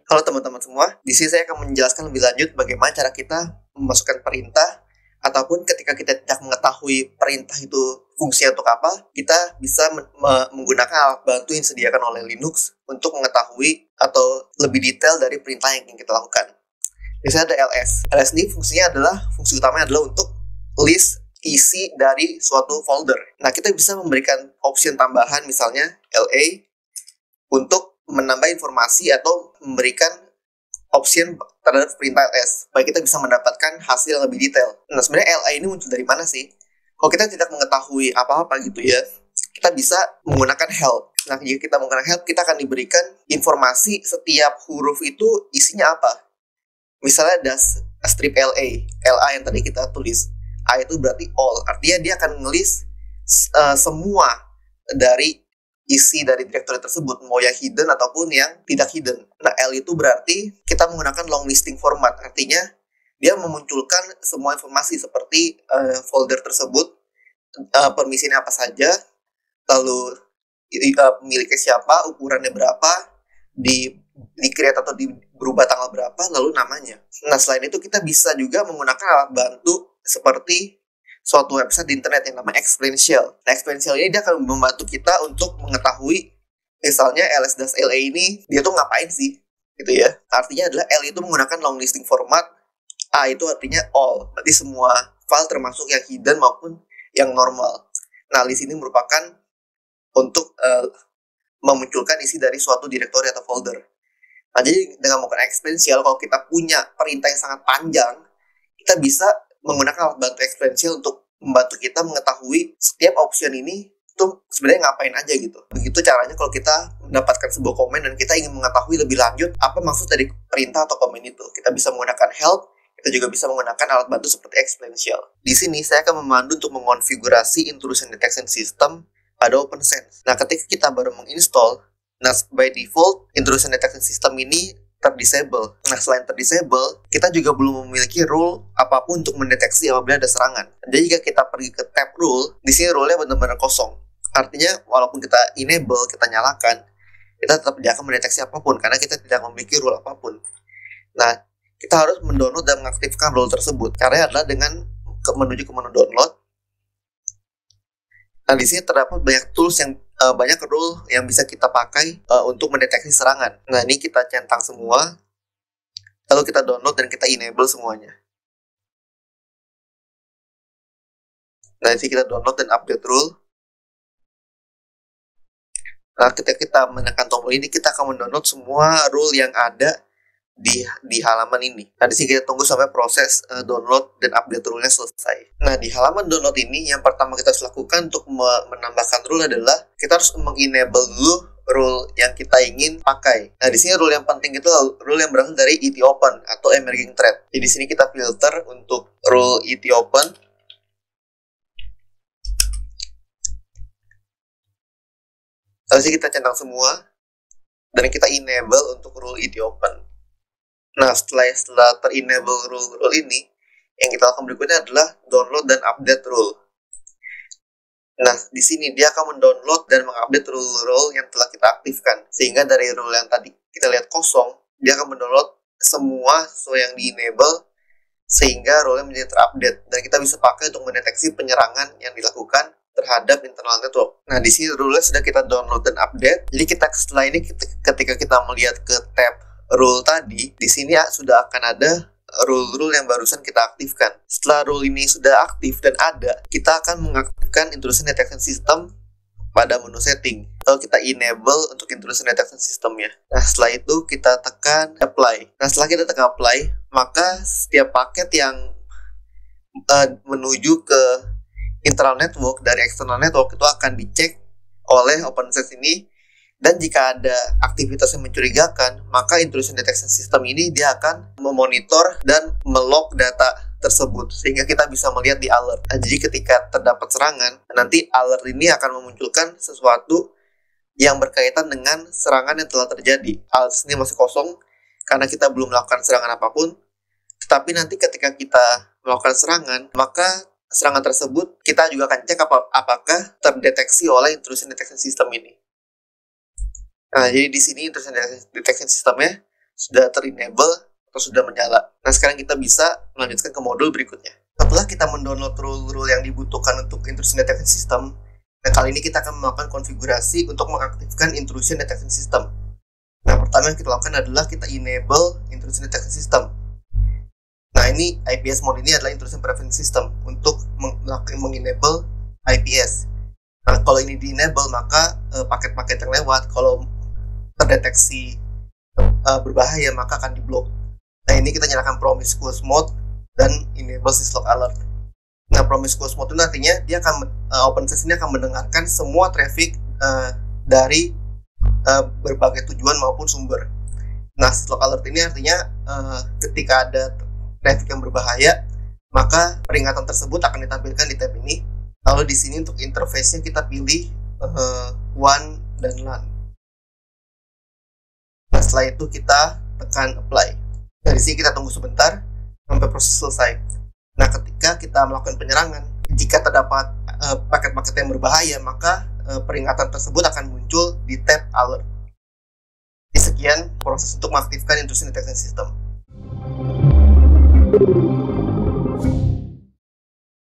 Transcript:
Halo teman-teman semua, di sini saya akan menjelaskan lebih lanjut bagaimana cara kita memasukkan perintah ataupun ketika kita tidak mengetahui perintah itu fungsinya untuk apa, kita bisa menggunakan alat bantu yang disediakan oleh Linux untuk mengetahui atau lebih detail dari perintah yang ingin kita lakukan. Misalnya ada ls. Ls ini fungsi utamanya adalah untuk list isi dari suatu folder. Nah, kita bisa memberikan opsi tambahan misalnya la untuk menambah informasi atau memberikan opsi terhadap perintah ls, supaya kita bisa mendapatkan hasil yang lebih detail. Nah, sebenarnya la ini muncul dari mana sih? Kalau kita tidak mengetahui apa-apa gitu ya, kita bisa menggunakan help. Nah, jika kita menggunakan help, kita akan diberikan informasi setiap huruf itu isinya apa. Misalnya ada strip la yang tadi kita tulis. A itu berarti all, artinya dia akan ngelis semua dari isi dari direktori tersebut, mau yang hidden ataupun yang tidak hidden. Nah, L itu berarti kita menggunakan long listing format, artinya dia memunculkan semua informasi seperti folder tersebut, permisinya apa saja, lalu pemiliknya siapa, ukurannya berapa, di create atau berubah tanggal berapa, lalu namanya. Nah, selain itu kita bisa juga menggunakan alat bantu seperti suatu website di internet yang namanya Exponential. Nah, Exponential ini dia akan membantu kita untuk mengetahui misalnya ls-la ini dia tuh ngapain sih, gitu ya. Artinya adalah L itu menggunakan long listing format, A itu artinya all, berarti semua file termasuk yang hidden maupun yang normal. Nah, list ini merupakan untuk memunculkan isi dari suatu direktori atau folder. Nah, jadi dengan menggunakan Exponential, kalau kita punya perintah yang sangat panjang, kita bisa menggunakan alat bantu Exponential untuk membantu kita mengetahui setiap option ini tuh sebenarnya ngapain aja gitu. Begitu caranya kalau kita mendapatkan sebuah komen dan kita ingin mengetahui lebih lanjut apa maksud dari perintah atau komen itu. Kita bisa menggunakan help, kita juga bisa menggunakan alat bantu seperti Exponential. Di sini saya akan memandu untuk mengonfigurasi intrusion detection system pada OpenSense. Nah, ketika kita baru menginstall, nah by default intrusion detection system ini terdisable. Nah, selain terdisable, kita juga belum memiliki rule apapun untuk mendeteksi apabila ada serangan. Jadi jika kita pergi ke tab rule, di sini rule-nya benar-benar kosong. Artinya walaupun kita enable, kita nyalakan, kita tetap tidak akan mendeteksi apapun karena kita tidak memiliki rule apapun. Nah, kita harus mendownload dan mengaktifkan rule tersebut. Caranya adalah dengan menuju ke menu download. Nah, di sini terdapat banyak tools yang banyak rule yang bisa kita pakai untuk mendeteksi serangan. Nah, ini kita centang semua, lalu kita download dan kita enable semuanya. Nah, di sini kita download dan update rule. Nah, ketika kita menekan tombol ini, kita akan mendownload semua rule yang ada di halaman ini. Nah, di sini kita tunggu sampai proses download dan update rule-nya selesai. Nah, di halaman download ini yang pertama kita harus lakukan untuk menambahkan rule adalah kita harus mengenable dulu rule yang kita ingin pakai. Nah, di sini rule yang penting itu rule yang berasal dari etopen atau emerging threat. Jadi di sini kita filter untuk rule etopen. Lalu sini kita centang semua dan kita enable untuk rule etopen. Nah, setelah ter-enable rule ini, yang kita lakukan berikutnya adalah download dan update rule. Nah, di sini dia akan mendownload dan mengupdate rule-rule yang telah kita aktifkan. Sehingga dari rule yang tadi kita lihat kosong, dia akan mendownload semua sesuai yang di-enable, sehingga rule-nya menjadi terupdate. Dan kita bisa pakai untuk mendeteksi penyerangan yang dilakukan terhadap internal network. Nah, di sini rule-nya sudah kita download dan update. Jadi setelah ini ketika kita melihat ke tab rule tadi, di sini sudah akan ada rule-rule yang barusan kita aktifkan. Setelah rule ini sudah aktif dan ada, kita akan mengaktifkan intrusion detection system pada menu setting. Lalu kita enable untuk intrusion detection systemnya. Nah, setelah itu kita tekan apply. Nah, setelah kita tekan apply, maka setiap paket yang menuju ke internal network dari external network itu akan dicek oleh OpenSense ini. Dan jika ada aktivitas yang mencurigakan, maka intrusion detection system ini dia akan memonitor dan melog data tersebut sehingga kita bisa melihat di alert. Nah, jadi ketika terdapat serangan, nanti alert ini akan memunculkan sesuatu yang berkaitan dengan serangan yang telah terjadi. Alert ini masih kosong karena kita belum melakukan serangan apapun. Tetapi nanti ketika kita melakukan serangan, maka serangan tersebut kita juga akan cek apakah terdeteksi oleh intrusion detection system ini. Nah, jadi di sini intrusion detection sistemnya sudah ter-enable atau sudah menyala. Nah, sekarang kita bisa melanjutkan ke modul berikutnya. Setelah kita mendownload rule-rule yang dibutuhkan untuk intrusion detection system, nah kali ini kita akan melakukan konfigurasi untuk mengaktifkan intrusion detection system. Nah, pertama yang kita lakukan adalah kita enable intrusion detection system. Nah, ini IPS mode ini adalah intrusion prevention system untuk mengenable IPS. Nah, kalau ini di-enable, maka paket-paket yang lewat kalau terdeteksi berbahaya maka akan diblok. Nah, ini kita nyalakan promiscuous mode dan enable syslog alert. Nah, promiscuous mode itu artinya dia akan OpenSense ini akan mendengarkan semua traffic dari berbagai tujuan maupun sumber. Nah, syslog alert ini artinya ketika ada traffic yang berbahaya, maka peringatan tersebut akan ditampilkan di tab ini. Lalu di sini untuk interface-nya kita pilih one dan LAN. Nah, setelah itu kita tekan apply. Nah, di sini kita tunggu sebentar sampai proses selesai. Nah, ketika kita melakukan penyerangan, jika terdapat paket-paket yang berbahaya, maka peringatan tersebut akan muncul di tab alert. Sekian proses untuk mengaktifkan intrusion detection system.